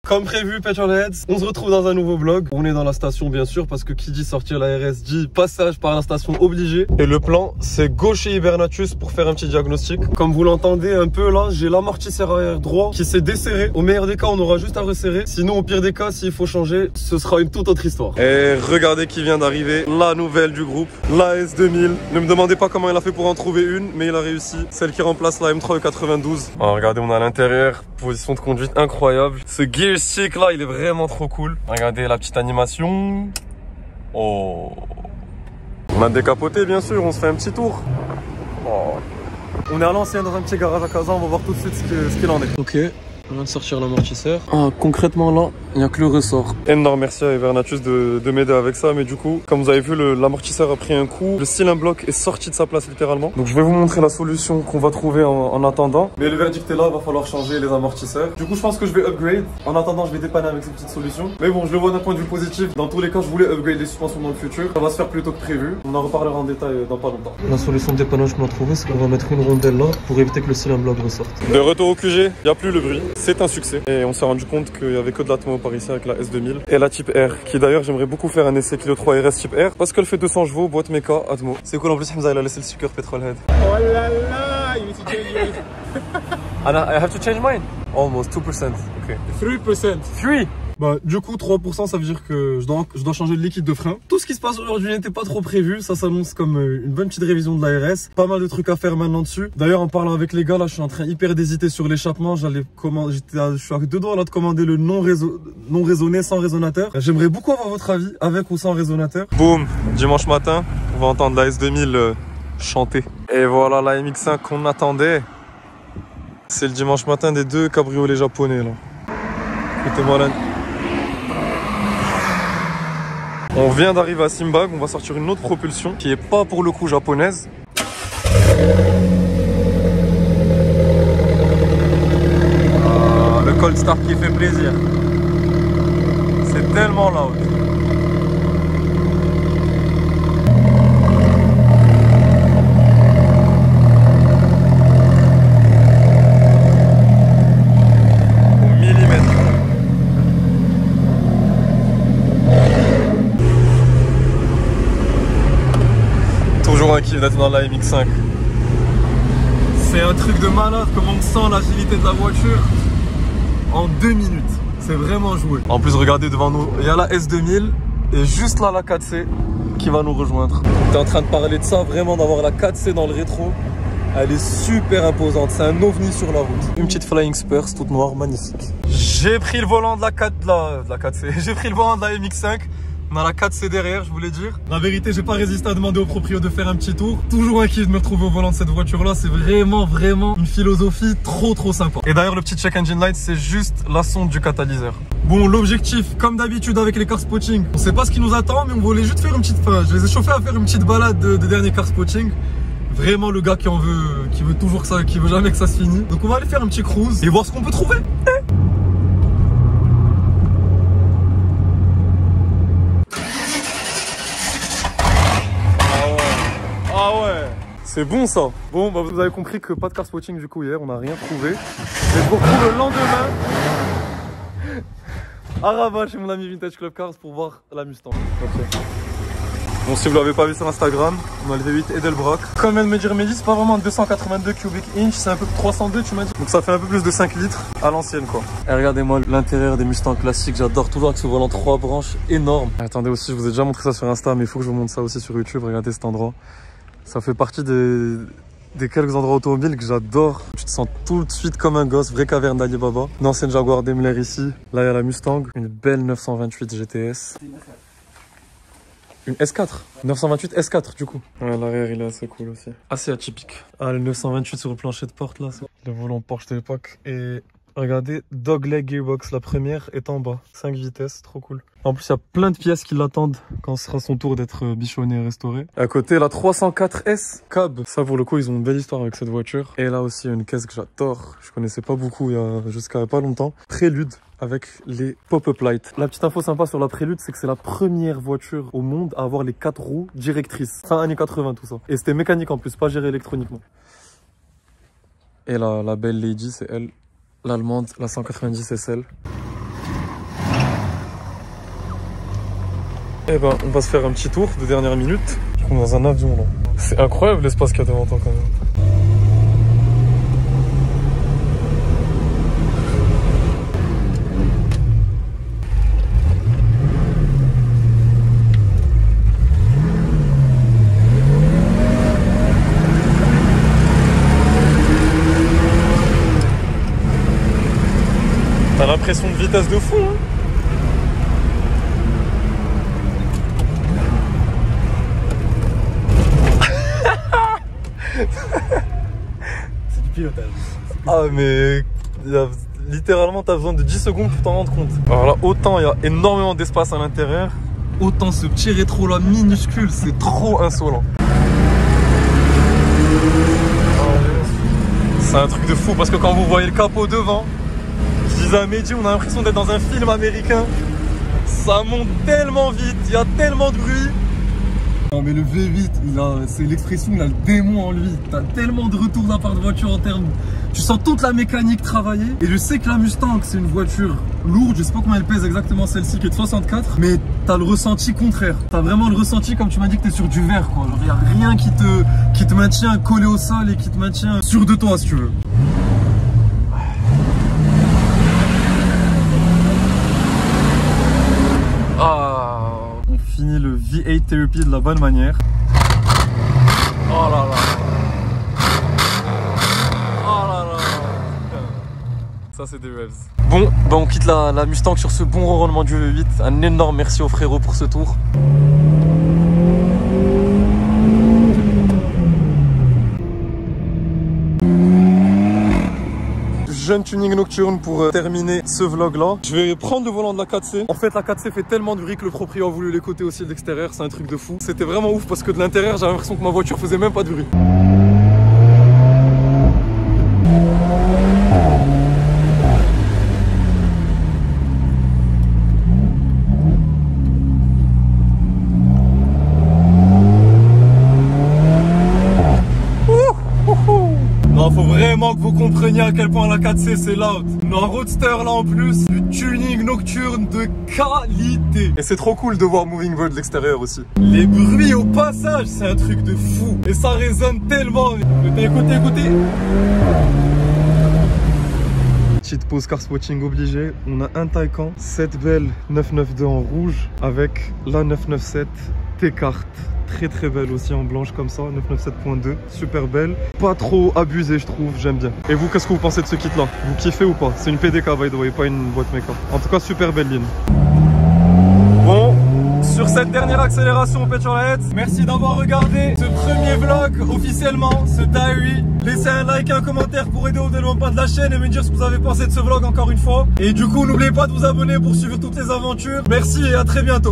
Comme prévu, Petrolheads, on se retrouve dans un nouveau vlog. On est dans la station bien sûr parce que qui dit sortir la RS dit passage par la station obligé. Et le plan, c'est go chez Hibernatus pour faire un petit diagnostic. Comme vous l'entendez un peu là, j'ai l'amortisseur arrière droit qui s'est desserré. Au meilleur des cas, on aura juste à resserrer. Sinon, au pire des cas, s'il faut changer, ce sera une toute autre histoire. Et regardez qui vient d'arriver, la nouvelle du groupe, la S2000. Ne me demandez pas comment il a fait pour en trouver une, mais il a réussi. Celle qui remplace la M3 E92. Alors, regardez, on est à l'intérieur. Position de conduite incroyable. Ce gear stick là, il est vraiment trop cool. Regardez la petite animation. Oh. On a décapoté bien sûr, on se fait un petit tour. Oh. On est à l'ancien dans un petit garage à Kazan, on va voir tout de suite ce qu'il en est. Ok. On vient de sortir l'amortisseur. Ah, concrètement là, il n'y a que le ressort. Énorme merci à Hibernatus de m'aider avec ça. Mais du coup, comme vous avez vu, l'amortisseur a pris un coup. Le cylindre bloc est sorti de sa place littéralement. Donc je vais vous montrer la solution qu'on va trouver en attendant. Mais le verdict est là, il va falloir changer les amortisseurs. Du coup, je pense que je vais upgrade. En attendant, je vais dépanner avec cette petite solution. Mais bon, je le vois d'un point de vue positif. Dans tous les cas, je voulais upgrade les suspensions dans le futur. Ça va se faire plus tôt que prévu. On en reparlera en détail dans pas longtemps. La solution de dépannage qu'on a trouvée, c'est qu'on va mettre une rondelle là pour éviter que le cylindre bloc ressorte. De retour au QG, il n'y a plus le bruit. C'est un succès. Et on s'est rendu compte qu'il n'y avait que de l'atmo par ici avec la S2000 et la Type R, qui d'ailleurs j'aimerais beaucoup faire un essai Clio 3 RS Type R parce qu'elle fait 200 chevaux, boîte méca, atmo. C'est cool en plus, Hamza il a laissé le sticker Petrolhead. Oh là là, you need to change yours. I have to change mine? Almost 2%, ok. 3%. 3? Bah, du coup, 3%, ça veut dire que je dois changer de liquide de frein. Tout ce qui se passe aujourd'hui n'était pas trop prévu. Ça s'annonce comme une bonne petite révision de la RS. Pas mal de trucs à faire maintenant dessus. D'ailleurs, en parlant avec les gars, là, je suis en train hyper d'hésiter sur l'échappement. Je suis à deux doigts là de commander le non raisonné sans résonateur. J'aimerais beaucoup avoir votre avis, avec ou sans résonateur. Boum, dimanche matin, on va entendre la S2000 chanter. Et voilà la MX5 qu'on attendait. C'est le dimanche matin des deux cabriolets japonais, là. Écoutez-moi là. On vient d'arriver à Simbag, on va sortir une autre propulsion qui est pas pour le coup japonaise. Ah, le cold start qui fait plaisir. C'est tellement loud. Qui d'être dans la MX5. C'est un truc de malade, comme on sent l'agilité de la voiture en 2 minutes. C'est vraiment joué. En plus, regardez devant nous, il y a la S2000 et juste là la 4C qui va nous rejoindre. T'es en train de parler de ça, vraiment d'avoir la 4C dans le rétro. Elle est super imposante, c'est un ovni sur la route. Une petite Flying Spurs toute noire, magnifique. J'ai pris le volant de la 4C, j'ai pris le volant de la MX5. On a la 4C derrière, je voulais dire. La vérité, j'ai pas résisté à demander au proprio de faire un petit tour. Toujours un kiff de me retrouver au volant de cette voiture-là. C'est vraiment une philosophie trop sympa. Et d'ailleurs, le petit check engine light, c'est juste la sonde du catalyseur. Bon, l'objectif, comme d'habitude avec les car spotting, on sait pas ce qui nous attend, mais on voulait juste faire une petite... Enfin, je les ai chauffés à faire une petite balade de dernier car spotting. Vraiment le gars qui veut toujours ça, qui veut jamais que ça se finisse. Donc on va aller faire un petit cruise et voir ce qu'on peut trouver. Ah ouais, c'est bon ça. Bon, bah vous avez compris que pas de car spotting du coup hier, on n'a rien trouvé. Et je vous retrouve le lendemain à Rabat chez mon ami Vintage Club Cars pour voir la Mustang. Okay. Bon, si vous l'avez pas vu sur Instagram, on a le V8 Edelbrock. Comme vient de me dire Mehdi, c'est pas vraiment 282 cubic inch, c'est un peu 302 tu m'as dit. Donc ça fait un peu plus de 5 litres à l'ancienne quoi. Et regardez-moi l'intérieur des Mustangs classiques, j'adore toujours avec ce volant 3 branches énorme. Attendez aussi, je vous ai déjà montré ça sur Insta, mais il faut que je vous montre ça aussi sur YouTube, regardez cet endroit. Ça fait partie des quelques endroits automobiles que j'adore. Tu te sens tout de suite comme un gosse, vraie caverne d'Ali Baba. Une ancienne Jaguar Daimler ici. Là, il y a la Mustang. Une belle 928 GTS. Une S4. 928 S4 du coup. Ouais, l'arrière, il est assez cool aussi. Assez atypique. Ah, le 928 sur le plancher de porte là. Le volant Porsche de l'époque. Et regardez, Dogleg Gearbox, la première est en bas. 5 vitesses, trop cool. En plus, il y a plein de pièces qui l'attendent quand ce sera son tour d'être bichonné et restauré. À côté, la 304S Cab. Ça, pour le coup, ils ont une belle histoire avec cette voiture. Et là aussi, une caisse que j'adore. Je connaissais pas beaucoup il y a jusqu'à pas longtemps. Prélude avec les pop-up lights. La petite info sympa sur la Prélude, c'est que c'est la première voiture au monde à avoir les 4 roues directrices. Fin années 80, tout ça. Et c'était mécanique en plus, pas géré électroniquement. Et la belle lady, c'est elle. L'allemande, la 190 SL. Eh ben, on va se faire un petit tour de dernière minute. On est dans un avion là. C'est incroyable l'espace qu'il y a devant toi quand même. T'as l'impression de vitesse de fou, hein? C'est du pilotage. Ah mais littéralement t'as besoin de 10 secondes pour t'en rendre compte. Alors là autant il y a énormément d'espace à l'intérieur, autant ce petit rétro là minuscule c'est trop insolent. C'est un truc de fou parce que quand vous voyez le capot devant, je disais à Mehdi, on a l'impression d'être dans un film américain. Ça monte tellement vite, il y a tellement de bruit. Non mais le V8, c'est l'expression, il a le démon en lui. T'as tellement de retours de la part de voiture en termes... Tu sens toute la mécanique travailler. Et je sais que la Mustang, c'est une voiture lourde. Je sais pas combien elle pèse exactement celle-ci, qui est de 64. Mais t'as le ressenti contraire. T'as vraiment le ressenti comme tu m'as dit que t'es sur du verre, quoi. Il n'y a rien qui te maintient collé au sol et qui te maintient sûr de toi, si tu veux. On finit le V8 Therapy de la bonne manière. Oh là là. Oh là là. Ça c'est des rêves. Bon, bah on quitte la Mustang sur ce bon ronronnement du V8. Un énorme merci au frérot pour ce tour. Jeune tuning nocturne pour terminer ce vlog là. Je vais prendre le volant de la 4C. En fait la 4C fait tellement de bruit que le proprio a voulu l'écouter aussi de l'extérieur. C'est un truc de fou. C'était vraiment ouf parce que de l'intérieur j'avais l'impression que ma voiture faisait même pas de bruit. Non, faut vraiment que vous compreniez à quel point la 4C c'est loud. Non, roadster là en plus, du tuning nocturne de qualité. Et c'est trop cool de voir Moving Bird de l'extérieur aussi. Les bruits au passage, c'est un truc de fou. Et ça résonne tellement. Écoutez. Petite pause car spotting obligée. On a un Taycan, cette belle 992 en rouge avec la 997 T-Cart. Très belle aussi en blanche comme ça, 997.2, super belle, pas trop abusée je trouve, j'aime bien. Et vous, qu'est-ce que vous pensez de ce kit là? Vous kiffez ou pas? C'est une PDK by the way, pas une boîte make-up. En tout cas, super belle ligne. Bon, sur cette dernière accélération au Petrolhead, merci d'avoir regardé ce premier vlog officiellement, ce diary. Laissez un like et un commentaire pour aider au développement de la chaîne et me dire ce que vous avez pensé de ce vlog encore une fois. Et du coup, n'oubliez pas de vous abonner pour suivre toutes les aventures. Merci et à très bientôt.